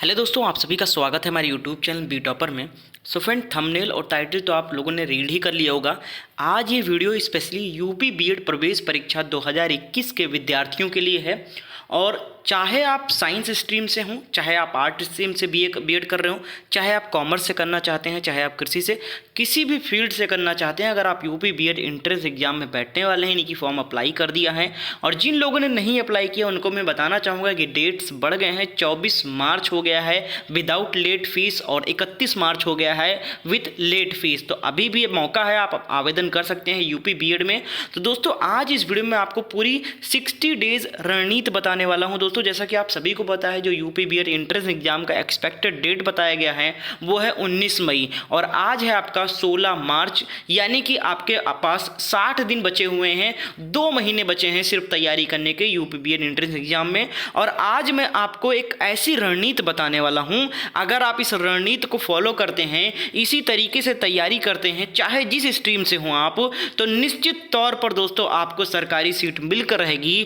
Hello दोस्तों, आप सभी का स्वागत है हमारे यूट्यूब चैनल बी टॉपर में। सो फ्रेंड, थंबनेल और टाइटल तो आप लोगों ने रीड ही कर लिया होगा। आज ये वीडियो स्पेशली यूपी बीएड प्रवेश परीक्षा 2021 के विद्यार्थियों के लिए है। और चाहे आप साइंस स्ट्रीम से हों, चाहे आप आर्ट स्ट्रीम से बीएड कर रहे हो, चाहे आप कॉमर्स से करना चाहते हैं, चाहे आप कृषि से, किसी भी फील्ड से करना चाहते हैं, अगर आप यूपी बीएड एंट्रेंस एग्जाम में बैठने वाले हैं, इनकी फॉर्म अप्लाई कर दिया है। और जिन लोगों ने नहीं अप्लाई किया उनको मैं बताना चाहूँगा कि डेट्स बढ़ गए हैं। 24 मार्च हो गया है विदाउट लेट फीस और 31 मार्च हो गया है विथ लेट फीस। तो अभी भी मौका है, आप आवेदन कर सकते हैं यूपी बीएड में। तो दोस्तों, आज इस वीडियो में आपको पूरी 60 डेज रणनीति बताने वाला हूं। दोस्तों, जैसा कि आप सभी को पता है, जो यूपी बीएड एंट्रेंस एग्जाम का एक्सपेक्टेड डेट बताया गया है वो है 19 मई और आज है आपका 16 मार्च, यानी कि आपके पास 60 दिन बचे हुए हैं। 2 महीने बचे हैं सिर्फ तैयारी करने के यूपी बीएड एंट्रेंस एग्जाम में। और आज मैं आपको एक ऐसी रणनीति बताने वाला हूं, अगर आप इस रणनीति को फॉलो करते हैं, इसी तरीके से तैयारी करते हैं, चाहे जिस स्ट्रीम से हो आप, तो निश्चित तौर पर दोस्तों आपको सरकारी सीट मिलकर रहेगी।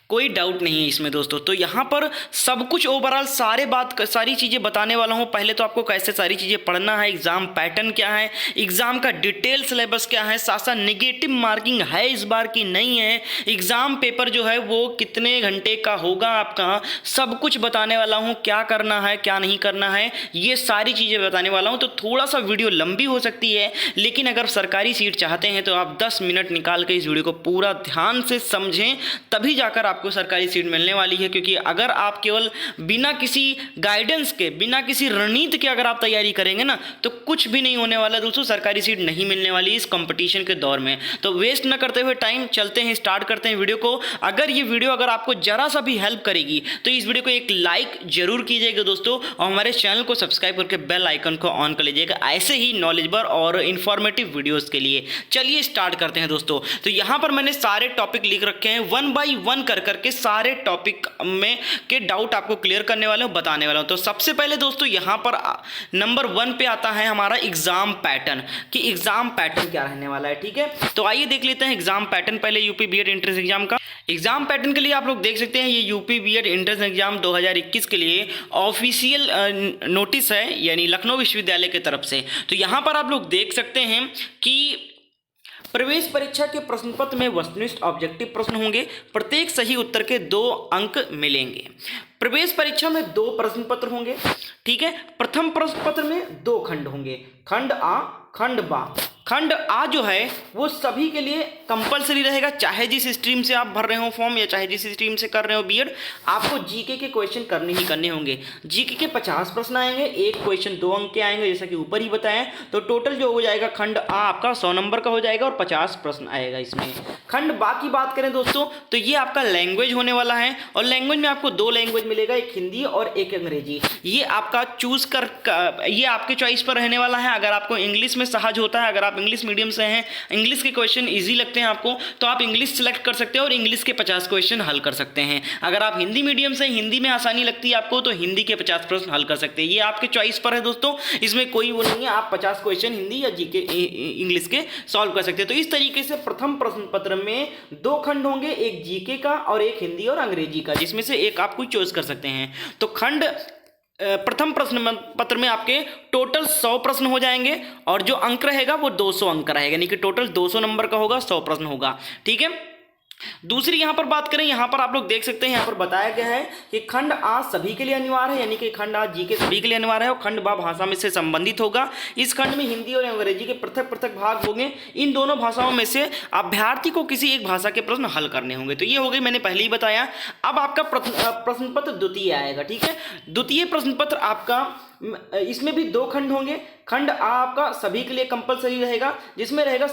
कोई डाउट नहीं है इसमें दोस्तों। तो यहाँ पर सब कुछ ओवरऑल सारी चीज़ें बताने वाला हूँ। पहले तो आपको कैसे सारी चीज़ें पढ़ना है, एग्जाम पैटर्न क्या है, एग्जाम का डिटेल सिलेबस क्या है, साथ साथ नेगेटिव मार्किंग है इस बार की नहीं है, एग्जाम पेपर जो है वो कितने घंटे का होगा आपका, सब कुछ बताने वाला हूँ। क्या करना है क्या नहीं करना है, ये सारी चीज़ें बताने वाला हूँ। तो थोड़ा सा वीडियो लंबी हो सकती है, लेकिन अगर सरकारी सीट चाहते हैं तो आप 10 मिनट निकाल के इस वीडियो को पूरा ध्यान से समझें, तभी जाकर आपको सरकारी सीट मिलने वाली है। क्योंकि अगर आप केवल बिना किसी गाइडेंस के, बिना किसी रणनीति के अगर आप तैयारी करेंगे ना, तो कुछ भी नहीं होने वाला दोस्तों। सरकारी सीट नहीं मिलने वाली इस कंपटीशन के दौर में। तो वेस्ट ना करते हुए टाइम, चलते हैं, स्टार्ट करते हैं वीडियो को। अगर ये वीडियो अगर आपको जरा सा भी हेल्प करेगी तो इस वीडियो को एक लाइक जरूर कीजिएगा दोस्तों, और हमारे चैनल को सब्सक्राइब करके बेल आइकन को ऑन कर लीजिएगा ऐसे ही नॉलेजेबल और इंफॉर्मेटिव वीडियोस के लिए। चलिए स्टार्ट करते हैं दोस्तों। तो यहाँ पर मैंने सारे टॉपिक लिख रखे हैं, 1 बाय 1 करके सारे टॉपिक में के डाउट आपको क्लियर करने वाले हूं, बताने वाला हूं। तो सबसे पहले दोस्तों यहां पर नंबर 1 पे आता है हमारा एग्जाम पैटर्न, कि एग्जाम पैटर्न क्या रहने वाला है। ठीक है, तो आइए देख लेते हैं एग्जाम पैटर्न पहले यूपी बीएड एंट्रेंस एग्जाम का। एग्जाम पैटर्न के लिए आप लोग देख सकते हैं, ये यूपी बीएड एंट्रेंस एग्जाम 2021 के लिए ऑफिशियल नोटिस है, यानी लखनऊ विश्वविद्यालय की तरफ से। तो यहां पर आप लोग देख सकते हैं कि प्रवेश परीक्षा के प्रश्न पत्र में वस्तुनिष्ठ ऑब्जेक्टिव प्रश्न होंगे, प्रत्येक सही उत्तर के 2 अंक मिलेंगे। प्रवेश परीक्षा में 2 प्रश्न पत्र होंगे। ठीक है, प्रथम प्रश्न पत्र में 2 खंड होंगे, खंड आ, खंड बा। खंड आ जो है वो सभी के लिए कंपलसरी रहेगा, चाहे जिस स्ट्रीम से आप भर रहे हो फॉर्म या चाहे जिस स्ट्रीम से कर रहे हो बीएड, आपको जीके के क्वेश्चन करने ही करने होंगे। जीके के 50 प्रश्न आएंगे, एक क्वेश्चन 2 अंक के आएंगे, जैसा कि ऊपर ही बताया। तो टोटल जो हो जाएगा खंड आ आपका 100 नंबर का हो जाएगा और 50 प्रश्न आएगा इसमें। खंड बा की बात करें दोस्तों, तो ये आपका लैंग्वेज होने वाला है, और लैंग्वेज में आपको 2 लैंग्वेज मिलेगा, एक हिंदी और एक अंग्रेजी। ये आपका चूज ये आपके चॉइस पर रहने वाला है। अगर आपको इंग्लिश में सहज होता है, अगर आप इंग्लिश मीडियम से हैं, इंग्लिश के क्वेश्चन इजी लगते हैं आपको, तो आप इंग्लिश सेलेक्ट कर सकते हैं और इंग्लिश के 50 क्वेश्चन हल कर सकते हैं। अगर आप हिंदी मीडियम से, हिंदी में आसानी लगती है आपको, तो हिंदी के 50 प्रश्न हल कर सकते हैं। ये आपके चॉइस पर है दोस्तों, इसमें कोई वो नहीं है, आप 50 क्वेश्चन हिंदी या जीके इंग्लिश के सॉल्व कर सकते हैं। तो इस तरीके से प्रथम प्रश्न पत्र में 2 खंड होंगे, एक जीके का और एक हिंदी और अंग्रेजी का, जिसमें से एक आप कोई चॉइस कर सकते हैं। तो प्रथम प्रश्न पत्र में आपके टोटल 100 प्रश्न हो जाएंगे, और जो अंक रहेगा वो 200 अंक का रहेगा, यानी कि टोटल 200 नंबर का होगा, 100 प्रश्न होगा। ठीक है, दूसरी यहां पर बात करें, यहां पर आप लोग देख सकते हैं, यहां पर बताया गया है कि खंड आ सभी के लिए अनिवार्य है, यानी कि खंड आ जीके सभी के लिए अनिवार्य है, और खंड बा भाषा में से संबंधित होगा। इस खंड में हिंदी और अंग्रेजी के पृथक पृथक भाग होंगे। इन दोनों भाषाओं में से अभ्यर्थी को किसी एक भाषा के प्रश्न हल करने होंगे। तो ये हो गई, मैंने पहले ही बताया। अब आपका प्रश्न पत्र द्वितीय आएगा। ठीक है, द्वितीय प्रश्न पत्र आपका, इसमें भी 2 खंड होंगे। खंड आ आपका सभी के लिए कंपलसरी रहेगा, जिसमें रहेगा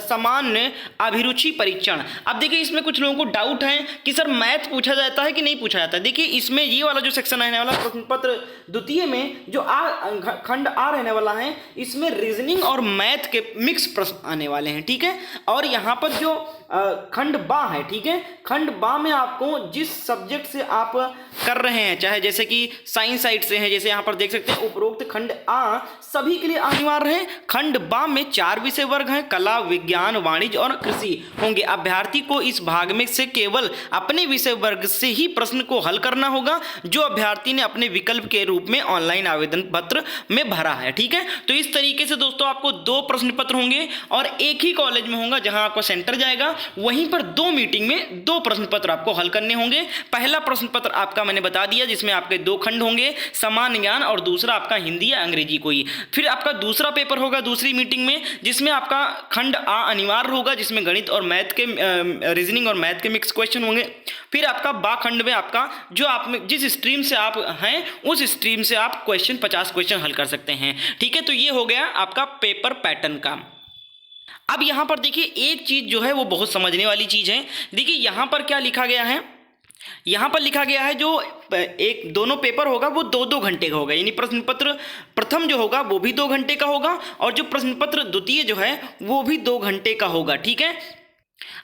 सामान्य अभिरुचि परीक्षण। अब देखिए, इसमें कुछ लोगों को डाउट है कि सर मैथ पूछा जाता है कि नहीं पूछा जाता है। देखिए, इसमें ये वाला जो सेक्शन रहने वाला प्रश्न पत्र द्वितीय में, जो खंड आ रहने वाला है, इसमें रीजनिंग और मैथ के मिक्स प्रश्न आने वाले हैं। ठीक है, और यहाँ पर जो खंड बा है, ठीक है, खंड बा में आपको जिस सब्जेक्ट से आप कर रहे हैं, चाहे जैसे कि साइंस साइड से हैं, जैसे यहाँ पर देख सकते हैं उपरोक्त खंड आ सभी के लिए अनिवार्य है। खंड बा में 4 विषय वर्ग हैं, कला, विज्ञान, वाणिज्य और कृषि होंगे। अभ्यर्थी को इस भाग में से केवल अपने विषय वर्ग से ही प्रश्न को हल करना होगा जो अभ्यर्थी ने अपने विकल्प के रूप में ऑनलाइन आवेदन पत्र में भरा है। ठीक है, तो इस तरीके से दोस्तों आपको 2 प्रश्न पत्र होंगे और एक ही कॉलेज में होगा जहां आपका सेंटर जाएगा, वहीं पर 2 मीटिंग में 2 प्रश्न पत्र आपको हल करने होंगे। पहला प्रश्न पत्र आपका मैंने बता दिया जिसमें आपके 2 खंड होंगे, सामान्य ज्ञान और दूसरा आपका हिंदी या अंग्रेजी कोई। फिर आपका दूसरा पेपर होगा दूसरी मीटिंग में जिसमें आपका खंड आ अनिवार्य होगा जिसमें गणित और मैथ के रीजनिंग और मैथ के मिक्स क्वेश्चन होंगे। फिर आपका बा खंड में आपका जो आप जिस स्ट्रीम से आप हैं उस स्ट्रीम से आप 50 क्वेश्चन हल कर सकते हैं। ठीक है, तो ये हो गया आपका पेपर पैटर्न का। अब यहाँ पर देखिए एक चीज़ जो है वो बहुत समझने वाली चीज़ है। देखिए यहाँ पर क्या लिखा गया है, यहाँ पर लिखा गया है जो एक दोनों पेपर होगा वो 2-2 घंटे का होगा, यानी प्रश्न पत्र प्रथम जो होगा वो भी 2 घंटे का होगा और जो प्रश्न पत्र द्वितीय जो है वो भी 2 घंटे का होगा। ठीक है,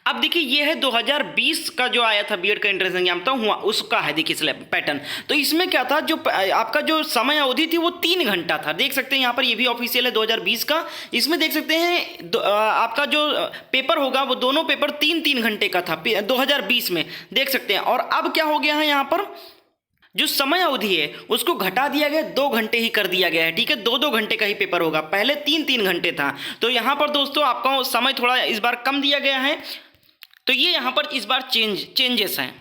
अब देखिए ये है 2020 का जो आया था बीएड का एंट्रेंस एग्जाम था हुआ उसका है। देखिए पैटर्न तो इसमें क्या था, जो आपका जो समय अवधि थी वो 3 घंटा था। देख सकते हैं यहाँ पर ये भी ऑफिशियल है 2020 का। इसमें देख सकते हैं आपका जो पेपर होगा वो दोनों पेपर 3-3 घंटे का था 2020 में, देख सकते हैं। और अब क्या हो गया है, यहाँ पर जो समय अवधि है उसको घटा दिया गया, 2 घंटे ही कर दिया गया है। ठीक है, 2-2 घंटे का ही पेपर होगा, पहले 3-3 घंटे था। तो यहाँ पर दोस्तों आपका समय थोड़ा इस बार कम दिया गया है, तो ये यहाँ पर इस बार चेंजेस हैं।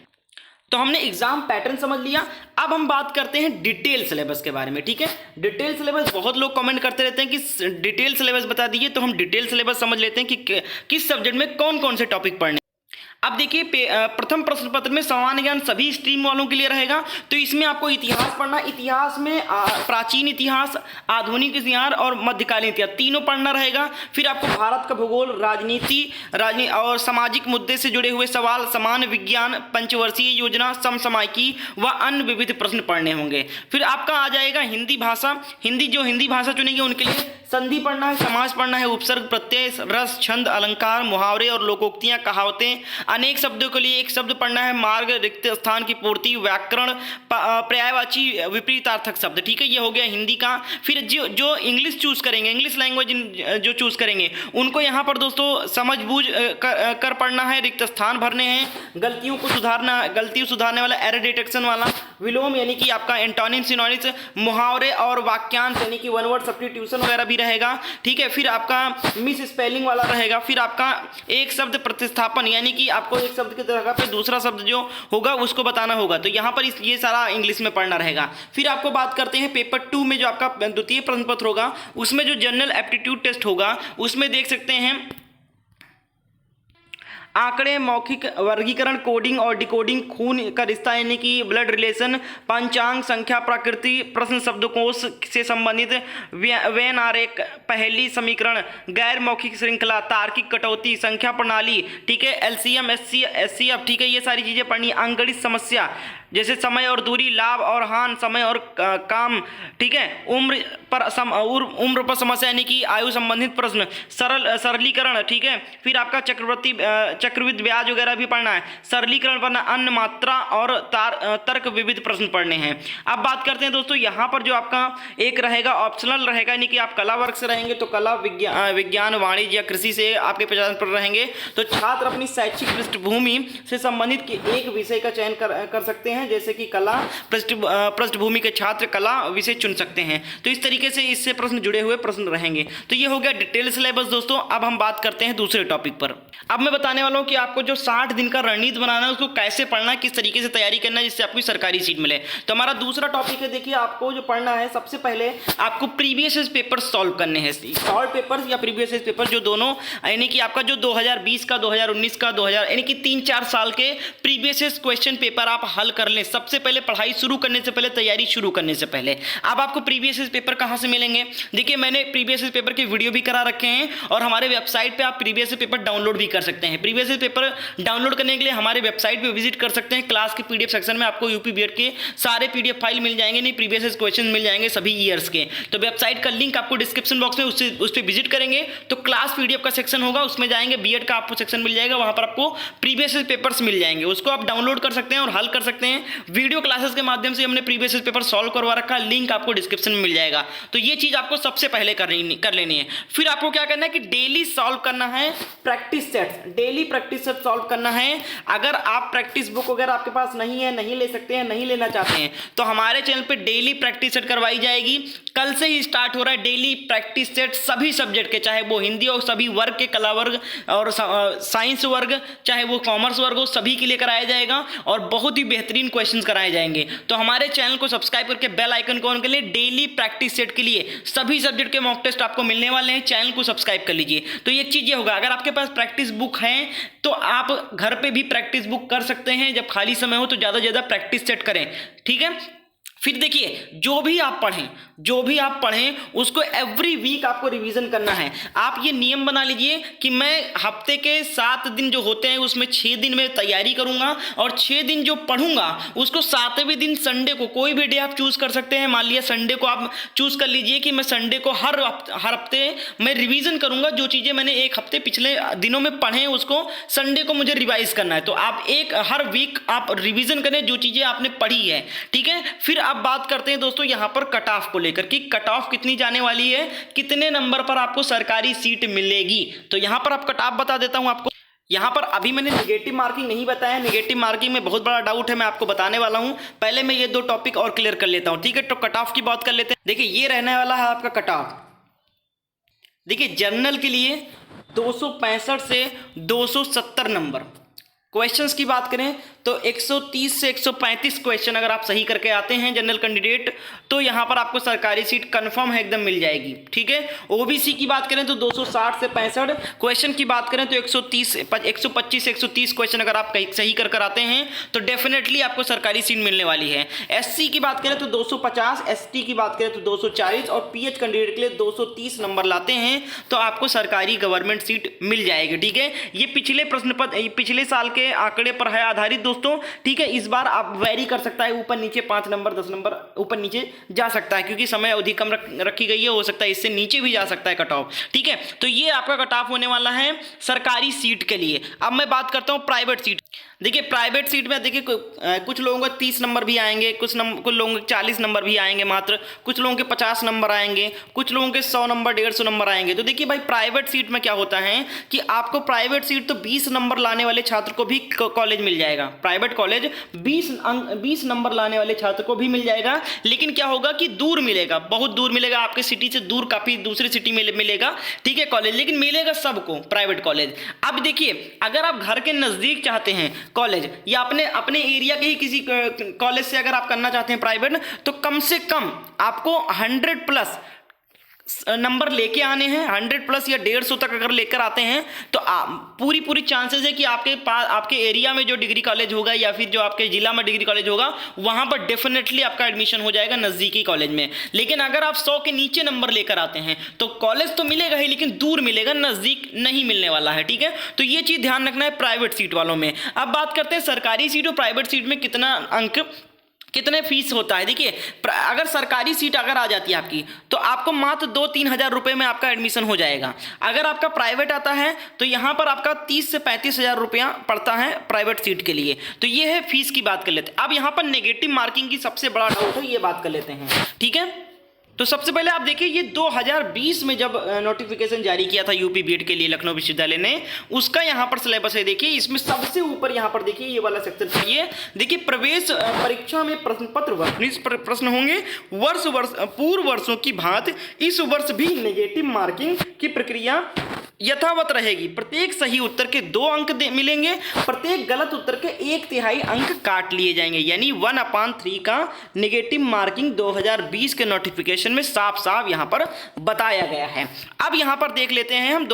तो हमने एग्जाम पैटर्न समझ लिया। अब हम बात करते हैं डिटेल सिलेबस के बारे में। ठीक है, डिटेल सिलेबस बहुत लोग कमेंट करते रहते हैं कि डिटेल सिलेबस बता दीजिए, तो हम डिटेल सिलेबस समझ लेते हैं कि किस सब्जेक्ट में कौन कौन से टॉपिक पढ़ने। अब देखिए प्रथम प्रश्न पत्र में सामान्य ज्ञान सभी स्ट्रीम वालों के लिए रहेगा। तो इसमें आपको इतिहास पढ़ना, इतिहास में प्राचीन इतिहास, आधुनिक इतिहास और मध्यकालीन इतिहास तीनों पढ़ना रहेगा। फिर आपको भारत का भूगोल, राजनीति और सामाजिक मुद्दे से जुड़े हुए सवाल, सामान्य विज्ञान, पंचवर्षीय योजना, समसामयिकी व अन्य विविध प्रश्न पढ़ने होंगे। फिर आपका आ जाएगा हिंदी भाषा। हिंदी भाषा चुनेंगे उनके लिए संधि पढ़ना है, समास पढ़ना है, उपसर्ग, प्रत्यय, रस, छंद, अलंकार, मुहावरे और लोकोक्तियां, कहावतें। अनेक शब्दों के लिए एक शब्द पढ़ना है, मार्ग, रिक्त स्थान की पूर्ति, व्याकरण, पर्यायवाची विपरीतार्थक शब्द। ठीक है, ये हो गया हिंदी का। फिर जो इंग्लिश चूज करेंगे, इंग्लिश लैंग्वेज जो चूज करेंगे उनको यहाँ पर दोस्तों समझ बूझ कर पढ़ना है, रिक्त स्थान भरने हैं, गलतियों सुधारने वाला, एरर डिटेक्शन वाला, विलोम यानी कि आपका एंटोनिम, सिनोनिम्स, मुहावरे और वाक्यांश यानी कि वन वर्ड सब्स्टिट्यूशन वगैरह भी रहेगा। ठीक है, फिर आपका मिस स्पेलिंग वाला रहेगा। फिर आपका एक शब्द प्रतिस्थापन यानी कि आपको एक शब्द की जगह पे दूसरा शब्द जो होगा उसको बताना होगा, तो यहाँ पर ये सारा इंग्लिश में पढ़ना रहेगा। फिर आपको बात करते हैं पेपर 2 में जो आपका द्वितीय प्रश्न पत्र होगा उसमें जो जनरल एप्टीट्यूड टेस्ट होगा उसमें देख सकते हैं आंकड़े, मौखिक वर्गीकरण, कोडिंग और डिकोडिंग, खून का रिश्ता यानी कि ब्लड रिलेशन, पंचांग, संख्या, प्रकृति, प्रश्न शब्दकोश से संबंधित वेन आरेख, पहेली, समीकरण, गैर मौखिक श्रृंखला, तार्किक कटौती, संख्या प्रणाली। ठीक है, एलसीएम, एचसीएफ। ठीक है, ये सारी चीजें पढ़नी। अंकगणित समस्या जैसे समय और दूरी, लाभ और हानि, समय और काम। ठीक है, उम्र पर समस्या यानी कि आयु संबंधित प्रश्न, सरलीकरण। ठीक है, फिर आपका चक्रवृद्धि ब्याज वगैरह भी पढ़ना है, सरलीकरण पढ़ना, अन्य मात्रा और तर्क विविध प्रश्न पढ़ने हैं। अब बात करते हैं दोस्तों यहाँ पर जो आपका एक रहेगा ऑप्शनल रहेगा, यानी कि आप कला वर्ग से रहेंगे तो कला, विज्ञान, वाणिज्य या कृषि से आपके 50% रहेंगे। तो छात्र अपनी शैक्षिक पृष्ठभूमि से संबंधित एक विषय का चयन कर सकते हैं, जैसे कि कला पृष्ठभूमि के छात्र कला विषय चुन सकते हैं। तो इस तरीके से इससे प्रश्न जुड़े हुए प्रश्न रहेंगे। तो ये हो गया डिटेल सिलेबस दोस्तों। अब हम बात करते हैं दूसरे टॉपिक पर। अब मैं बताने वाला हूं कि आपको जो 60 दिन का रणनीति बनाना है उसको कैसे पढ़ना है, किस तरीके से तैयारी करना है जिससे आपको सरकारी सीट मिले। तो हमारा दूसरा टॉपिक है, देखिए आपको जो पढ़ना है सबसे पहले आपको प्रीवियस पेपर सॉल्व करने हैं। सॉल्व पेपर या प्रीवियस पेपर जो दोनों यानी कि आपका जो 2020 का, 2019 का, 2000 यानी कि 3-4 साल के प्रीवियस क्वेश्चन पेपर आप हल कर लें सबसे पहले, पढ़ाई शुरू करने से पहले, तैयारी शुरू करने से पहले। अब आपको प्रीवियस पेपर कहां से मिलेंगे? देखिए मैंने प्रीवियस पेपर के वीडियो भी करा रखे हैं और हमारे वेबसाइट पे आप प्रीवियस पेपर डाउनलोड भी कर सकते हैं। प्रीवियस प्रीवियस पेपर डाउनलोड करने के लिए हमारे वेबसाइट पे विजिट कर सकते हैं। क्लास के पीडीएफ सेक्शन में आपको यूपी बीएड के सारे पीडीएफ फाइल मिल जाएंगे, नहीं प्रीवियस क्वेश्चन मिल जाएंगे सभी ईयर्स के। तो वेबसाइट का लिंक आपको डिस्क्रिप्शन बॉक्स में उस पर विजिट करेंगे तो क्लास पीडीएफ का सेक्शन होगा, उसमें जाएंगे, बीएड का आपको सेक्शन मिल जाएगा, वहां पर आपको प्रीवियस पेपर्स मिल जाएंगे, उसको आप डाउनलोड कर सकते हैं और हल कर सकते हैं। वीडियो क्लासेस के माध्यम से हमने प्रीवियस पेपर सॉल्व करवा रखा है, लिंक आपको डिस्क्रिप्शन में मिल जाएगा। तो ये चीज आपको सबसे पहले कर लेनी है। फिर आपको क्या करना है कि डेली सॉल्व करना है practice sets, daily practice set solve करना है। अगर आप प्रैक्टिस बुक अगर आपके पास नहीं है, नहीं ले सकते हैं, नहीं लेना चाहते हैं, तो हमारे चैनल पे डेली प्रैक्टिस सेट करवाई जाएगी। कल से ही स्टार्ट हो रहा है डेली प्रैक्टिस सेट सभी सब्जेक्ट के, चाहे वो हिंदी हो, सभी वर्ग के, कला वर्ग और साइंस वर्ग, चाहे वो कॉमर्स वर्ग हो, सभी के लिए कराया जाएगा और बहुत ही बेहतरीन क्वेश्चंस कराए जाएंगे। तो हमारे चैनल को सब्सक्राइब करके बेल आइकन को ऑन कर लिए। डेली प्रैक्टिस सेट के लिए सभी सब्जेक्ट के मॉक टेस्ट आपको मिलने वाले हैं, चैनल को सब्सक्राइब कर लीजिए। तो एक चीज ये होगा, अगर आपके पास प्रैक्टिस बुक है तो आप घर पे भी प्रैक्टिस बुक कर सकते हैं। जब खाली समय हो तो ज्यादा से ज्यादा प्रैक्टिस सेट करें, ठीक है। फिर देखिए, जो भी आप पढ़ें उसको एवरी वीक आपको रिवीजन करना है। आप ये नियम बना लीजिए कि मैं हफ्ते के 7 दिन जो होते हैं उसमें 6 दिन में तैयारी करूंगा और 6 दिन जो पढ़ूंगा उसको 7वें दिन संडे को, कोई भी डे आप चूज कर सकते हैं। मान लिया संडे को आप चूज कर लीजिए कि मैं संडे को हर हफ्ते मैं रिवीजन करूंगा, जो चीजें मैंने एक हफ्ते पिछले दिनों में पढ़े उसको संडे को मुझे रिवाइज करना है। तो आप हर वीक आप रिवीजन करें जो चीजें आपने पढ़ी है, ठीक है। फिर अब बात करते हैं दोस्तों यहां पर कट ऑफ को लेकर कि कट ऑफ कितनी जाने वाली है, कितने नंबर पर आपको सरकारी सीट मिलेगी। तो यहां पर आप कट ऑफ बता देता हूं आपको। यहां पर अभी मैंने नेगेटिव मार्किंग नहीं बताया, नेगेटिव मार्किंग में बहुत बड़ा डाउट है, मैं आपको बताने वाला हूं। पहले मैं ये 2 टॉपिक और क्लियर कर लेता हूं, ठीक है। तो कट ऑफ की बात कर लेते हैं। देखिए, ये रहने वाला है आपका कट ऑफ। देखिए, जनरल के लिए 265 से 270 नंबर। क्वेश्चंस की बात करें तो 130 से 135 क्वेश्चन अगर आप सही करके आते हैं जनरल कैंडिडेट, तो यहां पर आपको सरकारी सीट कंफर्म है, एकदम मिल जाएगी, ठीक है। ओबीसी की बात करें तो 260 से 65 क्वेश्चन की बात करें तो 125 से 130 क्वेश्चन अगर आप सही कर आते हैं तो डेफिनेटली आपको सरकारी सीट मिलने वाली है। एससी की बात करें तो 250, एसटी की बात करें तो 240 और पीएच कैंडिडेट के लिए 230 नंबर लाते हैं तो आपको सरकारी गवर्नमेंट सीट मिल जाएगी, ठीक है। ये पिछले साल के आंकड़े पर है आधारित दोस्तों, ठीक है। इस बार आप वेरी कर सकता है, ऊपर नीचे 5 नंबर 10 नंबर ऊपर नीचे जा सकता है, क्योंकि समय अवधि कम रखी गई है, हो सकता है इससे नीचे भी जा सकता है कट ऑफ, ठीक है। तो ये आपका कट ऑफ होने वाला है सरकारी सीट के लिए। अब मैं बात करता हूं प्राइवेट सीट। देखिए, प्राइवेट सीट में देखिए कुछ लोगों को 30 नंबर भी आएंगे, कुछ लोगों के 40 नंबर भी आएंगे मात्र, कुछ लोगों के 50 नंबर आएंगे, कुछ लोगों के 100 नंबर 150 नंबर आएंगे। तो देखिए भाई, प्राइवेट सीट में क्या होता है कि आपको प्राइवेट सीट तो 20 नंबर लाने वाले छात्र को भी कॉलेज मिल जाएगा, प्राइवेट कॉलेज 20 नंबर लाने वाले छात्र को भी मिल जाएगा। लेकिन क्या होगा कि दूर मिलेगा, बहुत दूर मिलेगा, आपके सिटी से दूर, काफी दूसरी सिटी में मिलेगा, ठीक है, कॉलेज, लेकिन मिलेगा सबको प्राइवेट कॉलेज। अब देखिए, अगर आप घर के नजदीक चाहते हैं कॉलेज या अपने एरिया के ही किसी कॉलेज से अगर आप करना चाहते हैं प्राइवेट, तो कम से कम आपको 100+ नंबर लेके आने हैं। 100+ या 150 तक अगर लेकर आते हैं तो पूरी चांसेस है कि आपके एरिया में जो डिग्री कॉलेज होगा या फिर जो आपके जिला में डिग्री कॉलेज होगा वहां पर डेफिनेटली आपका एडमिशन हो जाएगा नजदीकी कॉलेज में। लेकिन अगर आप 100 के नीचे नंबर लेकर आते हैं तो कॉलेज तो मिलेगा ही, लेकिन दूर मिलेगा, नजदीक नहीं मिलने वाला है, ठीक है। तो ये चीज ध्यान रखना है प्राइवेट सीट वालों में। अब बात करते हैं सरकारी सीट और प्राइवेट सीट में कितना अंक, कितने फीस होता है। देखिए, अगर सरकारी सीट अगर आ जाती है आपकी तो आपको मात्र 2-3 हज़ार रुपये में आपका एडमिशन हो जाएगा। अगर आपका प्राइवेट आता है तो यहाँ पर आपका 30 से 35 हज़ार रुपया पड़ता है प्राइवेट सीट के लिए। तो ये है फीस की बात कर लेते हैं। अब यहाँ पर नेगेटिव मार्किंग की सबसे बड़ा डाउट है, ये बात कर लेते हैं, ठीक है। तो सबसे पहले आप देखिए, ये 2020 में जब नोटिफिकेशन जारी किया था यूपी बीएड के लिए लखनऊ विश्वविद्यालय ने, उसका यहाँ पर सिलेबस है। देखिए, इसमें सबसे ऊपर यहाँ पर देखिए ये वाला सेक्शन पढ़िए। देखिए, प्रवेश परीक्षा में प्रश्न पत्र प्रश्न होंगे पूर्व वर्षों की भांति इस वर्ष भी नेगेटिव मार्किंग की प्रक्रिया यथावत रहेगी। प्रत्येक सही उत्तर के 2 अंक मिलेंगे, प्रत्येक गलत उत्तर के 1/3 अंक काट लिए जाएंगे। यानी 1/3 का नेगेटिव मार्किंग 2020 के नोटिफिकेशन में साफ साफ यहां पर बताया गया है। अब यहां पर देख लेते हैं हम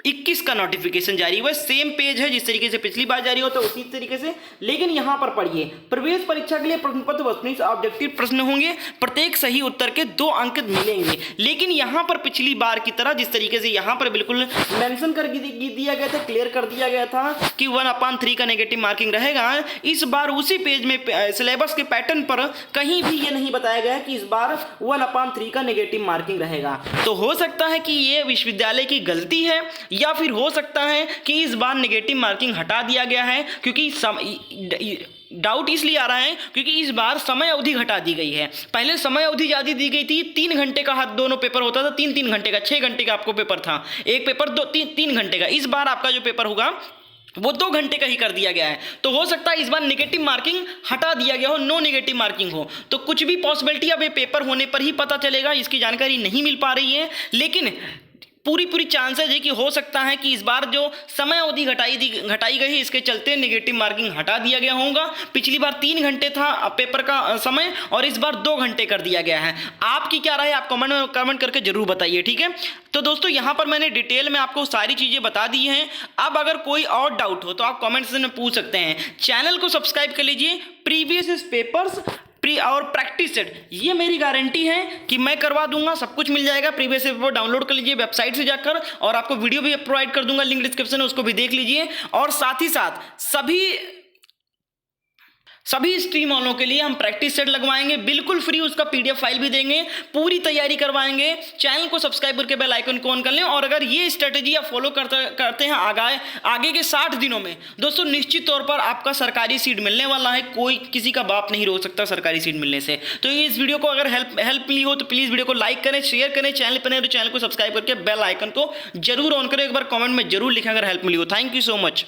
21 का नोटिफिकेशन जारी हुआ है। सेम पेज है जिस तरीके से पिछली बार जारी होता है उसी तरीके से, लेकिन यहां पर पढ़िए, प्रवेश परीक्षा के लिए प्रश्न पत्र वस्तुनिष्ठ ऑब्जेक्टिव प्रश्न होंगे, प्रत्येक सही उत्तर के 2 अंक मिलेंगे। लेकिन यहां पर पिछली बार की तरह जिस तरीके से यहां पर बिल्कुल मेंशन कर दिया गया था, क्लियर कर दिया गया था कि 1/3 का नेगेटिव मार्किंग रहेगा, इस बार उसी पेज में सिलेबस के पैटर्न पर कहीं भी ये नहीं बताया गया कि इस बार 1/3 का नेगेटिव मार्किंग रहेगा। तो हो सकता है कि ये विश्वविद्यालय की गलती है, या फिर हो सकता है कि इस बार नेगेटिव मार्किंग हटा दिया गया है, क्योंकि डाउट इसलिए आ रहा है क्योंकि इस बार समय अवधि घटा दी गई है। पहले समय अवधि ज़्यादा दी गई थी, 3 घंटे का हाथ दोनों पेपर होता था, 3 घंटे का, 6 घंटे का आपको पेपर था, एक पेपर 3 घंटे का। इस बार आपका जो पेपर होगा वो 2 घंटे का ही कर दिया गया है। तो हो सकता है इस बार नेगेटिव मार्किंग हटा दिया गया हो, नो नेगेटिव मार्किंग हो। तो कुछ भी पॉसिबिलिटी अब ये पेपर होने पर ही पता चलेगा, इसकी जानकारी नहीं मिल पा रही है। लेकिन पूरी चांसेस है कि हो सकता है कि इस बार जो समय अवधि घटाई गई है, इसके चलते नेगेटिव मार्किंग हटा दिया गया होगा। पिछली बार 3 घंटे था पेपर का समय और इस बार 2 घंटे कर दिया गया है। आपकी क्या राय है, आप कमेंट करके जरूर बताइए, ठीक है। तो दोस्तों यहाँ पर मैंने डिटेल में आपको सारी चीज़ें बता दी हैं। अब अगर कोई और डाउट हो तो आप कमेंट सेक्शन में पूछ सकते हैं। चैनल को सब्सक्राइब कर लीजिए। प्रीवियस पेपर्स और प्रैक्टिस सेट, ये मेरी गारंटी है कि मैं करवा दूंगा, सब कुछ मिल जाएगा। प्रीवियस पेपर डाउनलोड कर लीजिए वेबसाइट से जाकर, और आपको वीडियो भी प्रोवाइड कर दूंगा, लिंक डिस्क्रिप्शन में, उसको भी देख लीजिए। और साथ ही साथ सभी स्ट्रीम वालों के लिए हम प्रैक्टिस सेट लगवाएंगे बिल्कुल फ्री, उसका PDF फाइल भी देंगे, पूरी तैयारी करवाएंगे। चैनल को सब्सक्राइब करके बेल आइकन को ऑन कर लें। और अगर ये स्ट्रेटेजी आप फॉलो करते हैं आगे के 60 दिनों में, दोस्तों निश्चित तौर पर आपका सरकारी सीट मिलने वाला है। कोई किसी का बाप नहीं रोक सकता सरकारी सीट मिलने से। तो इस वीडियो को अगर हेल्प मिली हो तो प्लीज़ वीडियो को लाइक करें, शेयर करें। चैनल पर नहीं तो चैनल को सब्सक्राइब करके बेल आइकन को जरूर ऑन करें। एक बार कॉमेंट में जरूर लिखें अगर हेल्प मिली हो। Thank you so much.